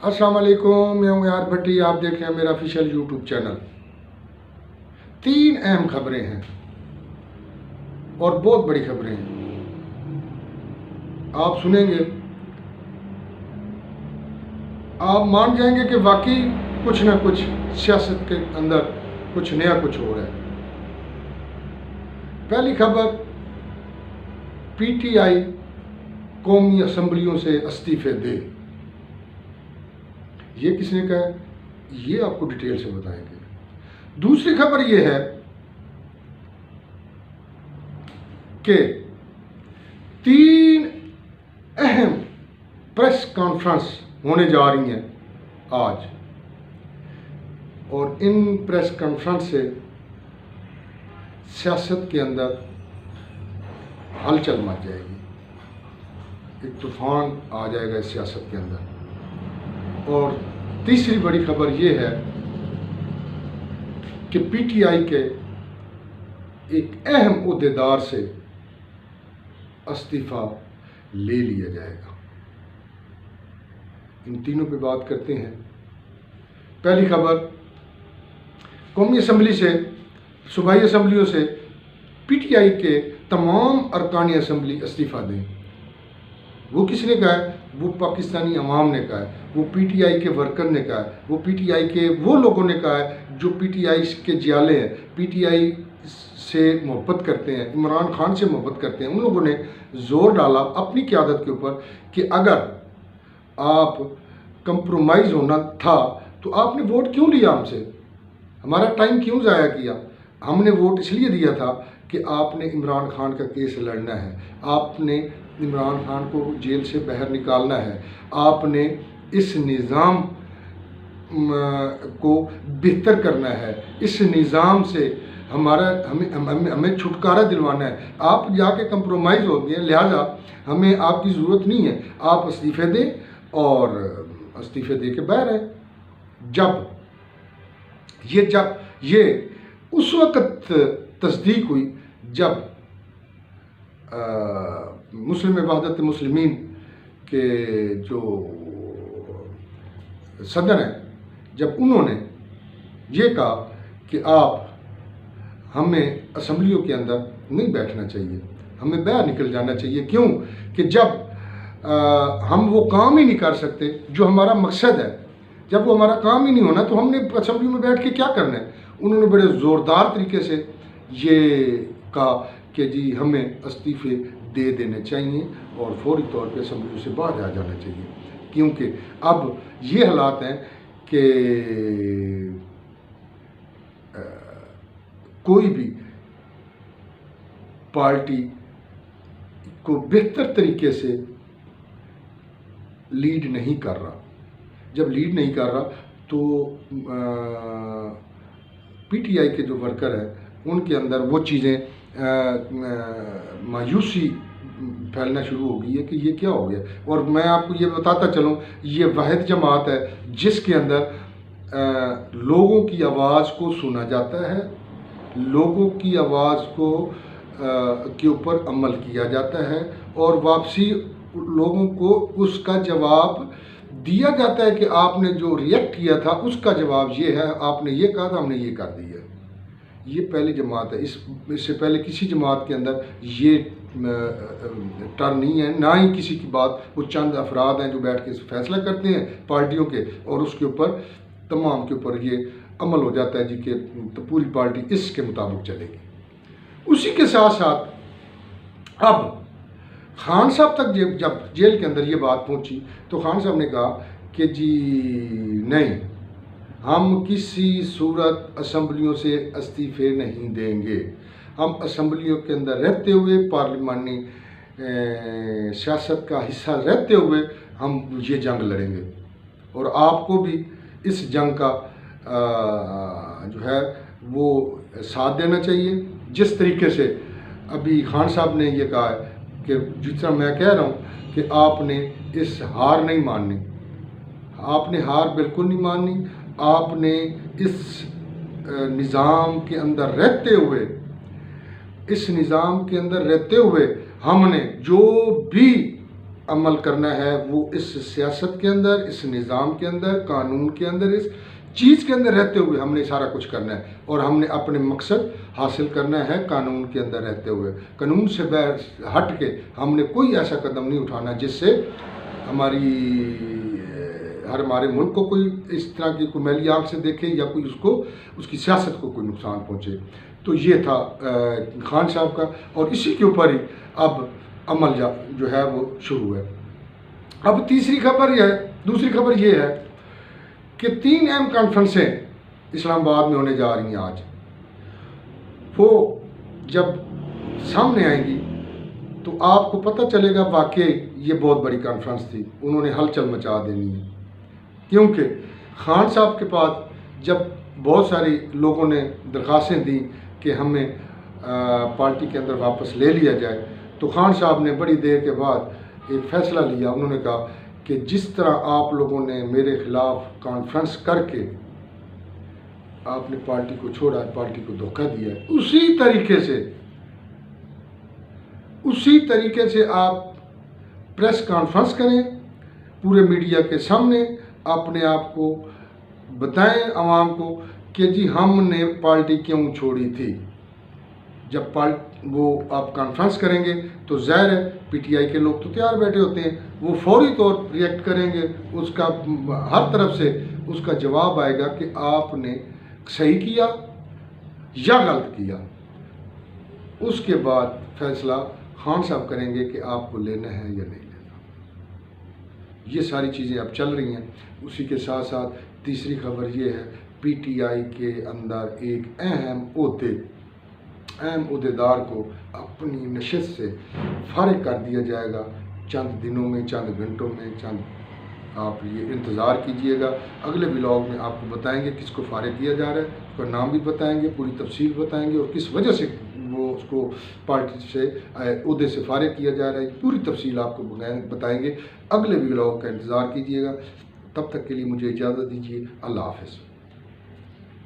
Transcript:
अस्सलाम वालेकुम, मैं हूँ यार भट्टी। आप देख रहे हैं मेरा ऑफिशियल यूट्यूब चैनल। 3 अहम खबरें हैं और बहुत बड़ी खबरें हैं। आप सुनेंगे, आप मान जाएंगे कि वाकई कुछ ना कुछ सियासत के अंदर कुछ नया कुछ हो रहा है। पहली खबर, पीटीआई कौमी असम्बलियों से इस्तीफे दे। ये किसने कहा है, ये आपको डिटेल से बताएंगे। दूसरी खबर ये है कि 3 अहम प्रेस कॉन्फ्रेंस होने जा रही हैं आज, और इन प्रेस कॉन्फ्रेंस से सियासत के अंदर हलचल मच जाएगी, एक तूफान आ जाएगा इस सियासत के अंदर। और तीसरी बड़ी खबर ये है कि पीटीआई के एक अहम ओहदेदार से इस्तीफा ले लिया जाएगा। इन तीनों पे बात करते हैं। पहली खबर, कौमी असम्बली से, सूबाई असम्बलियों से पीटीआई के तमाम अरकान असम्बली इस्तीफा दें। वो किसने कहा है? वो पाकिस्तानी अवाम ने कहा है, वो पीटीआई के वर्कर ने कहा है, वो पीटीआई के वो लोगों ने कहा है जो पीटीआई के जियाले हैं, पीटीआई से मोहब्बत करते हैं, इमरान खान से मोहब्बत करते हैं। उन लोगों ने जोर डाला अपनी क़यादत के ऊपर कि अगर आप कंप्रोमाइज़ होना था तो आपने वोट क्यों लिया हमसे, हमारा टाइम क्यों ज़ाया किया। हमने वोट इसलिए दिया था कि आपने इमरान खान का केस लड़ना है, आपने इमरान खान को जेल से बाहर निकालना है, आपने इस निज़ाम को बेहतर करना है, इस निज़ाम से हमें छुटकारा दिलवाना है। आप जाके कंप्रोमाइज़ हो गए, लिहाजा हमें आपकी ज़रूरत नहीं है, आप इस्तीफ़े दें। और इस्तीफ़े दे के बाहर है। जब ये उस वक़्त तस्दीक हुई जब मुस्लिम वहदत मुस्लिमीन के जो सदर हैं, जब उन्होंने ये कहा कि आप हमें असम्बलियों के अंदर नहीं बैठना चाहिए, हमें बाहर निकल जाना चाहिए। क्यों कि जब हम वो काम ही नहीं कर सकते जो हमारा मकसद है, जब वो हमारा काम ही नहीं होना तो हमने असम्बली में बैठ के क्या करना है। उन्होंने बड़े ज़ोरदार तरीके से ये कहा कि जी हमें इस्तीफ़े दे देने चाहिए और फौरी तौर पे असम्बली से बाहर आ जाना चाहिए, क्योंकि अब ये हालात हैं कि कोई भी पार्टी को बेहतर तरीके से लीड नहीं कर रहा। जब लीड नहीं कर रहा तो पीटीआई के जो वर्कर हैं उनके अंदर वो चीज़ें मायूसी फैलना शुरू हो गई है कि ये क्या हो गया। और मैं आपको ये बताता चलूँ, ये वाहिद जमात है जिसके अंदर लोगों की आवाज़ को सुना जाता है, लोगों की आवाज़ को के ऊपर अमल किया जाता है और वापसी लोगों को उसका जवाब दिया जाता है कि आपने जो रिएक्ट किया था उसका जवाब ये है, आपने ये कहा था, हमने ये कर दिया। ये पहली जमात है। इससे पहले किसी जमात के अंदर ये टर्न नहीं है, ना ही किसी की बात। वो चंद अफराद हैं जो बैठ के फैसला करते हैं पार्टियों के, और उसके ऊपर तमाम के ऊपर ये अमल हो जाता है जी कि तो पूरी पार्टी इसके मुताबिक चलेगी। उसी के साथ साथ अब खान साहब तक जब जेल के अंदर ये बात पहुंची तो खान साहब ने कहा कि जी नहीं, हम किसी सूरत असम्बलियों से इस्तीफ़े नहीं देंगे, हम असम्बलियों के अंदर रहते हुए, पार्लिमानी सियासत का हिस्सा रहते हुए हम ये जंग लड़ेंगे और आपको भी इस जंग का जो है वो साथ देना चाहिए। जिस तरीके से अभी खान साहब ने ये कहा है कि जिस तरह मैं कह रहा हूँ कि आपने इस हार नहीं माननी, आपने हार बिल्कुल नहीं माननी, आपने इस निज़ाम के अंदर रहते हुए, इस निज़ाम के अंदर रहते हुए हमने जो भी अमल करना है वो इस सियासत के अंदर, इस निज़ाम के अंदर, कानून के अंदर, इस चीज़ के अंदर रहते हुए हमने सारा कुछ करना है और हमने अपने मकसद हासिल करना है कानून के अंदर रहते हुए। कानून से हट के हमने कोई ऐसा कदम नहीं उठाना जिससे हमारे मुल्क को कोई इस तरह की कोई मैली आँख से देखे या कोई उसकी सियासत को कोई नुकसान पहुँचे। तो ये था खान साहब का, और इसी के ऊपर ही अब अमल जो है वो शुरू है। अब दूसरी खबर ये है कि 3 अहम कॉन्फ्रेंसें इस्लामाबाद में होने जा रही हैं आज। वो जब सामने आएंगी तो आपको पता चलेगा वाकई ये बहुत बड़ी कॉन्फ्रेंस थी, उन्होंने हलचल मचा देनी है। क्योंकि खान साहब के पास जब बहुत सारे लोगों ने दरख्वास्तें दी कि हमें पार्टी के अंदर वापस ले लिया जाए, तो खान साहब ने बड़ी देर के बाद एक फ़ैसला लिया। उन्होंने कहा कि जिस तरह आप लोगों ने मेरे ख़िलाफ़ कॉन्फ्रेंस करके आपने पार्टी को छोड़ा, पार्टी को धोखा दिया है, उसी तरीके से आप प्रेस कॉन्फ्रेंस करें, पूरे मीडिया के सामने अपने आप को बताएं आवाम को कि जी हमने पार्टी क्यों छोड़ी थी। जब वो आप कॉन्फ्रेंस करेंगे तो ज़ाहिर है पीटीआई के लोग तो तैयार बैठे होते हैं, वो फौरी तौर पर रिएक्ट करेंगे, उसका हर तरफ से उसका जवाब आएगा कि आपने सही किया या गलत किया। उसके बाद फैसला खान साहब करेंगे कि आपको लेना है या नहीं लेना। ये सारी चीज़ें अब चल रही हैं। उसी के साथ साथ तीसरी खबर ये है, पीटीआई के अंदर एक अहम ओहदेदार को अपनी नशिस्त से फारिग कर दिया जाएगा चंद दिनों में, चंद घंटों में। आप ये इंतज़ार कीजिएगा, अगले ब्लॉग में आपको बताएंगे किसको फारिग किया जा रहा है, उसका नाम भी बताएंगे, पूरी तफसील बताएंगे और किस वजह से वो उसको पार्टी से ओहदे से फारिग किया जा रहा है, पूरी तफसील आपको बताएंगे। अगले ब्लॉग का इंतज़ार कीजिएगा। तब तक के लिए मुझे इजाज़त दीजिए। अल्लाह हाफ़िज़।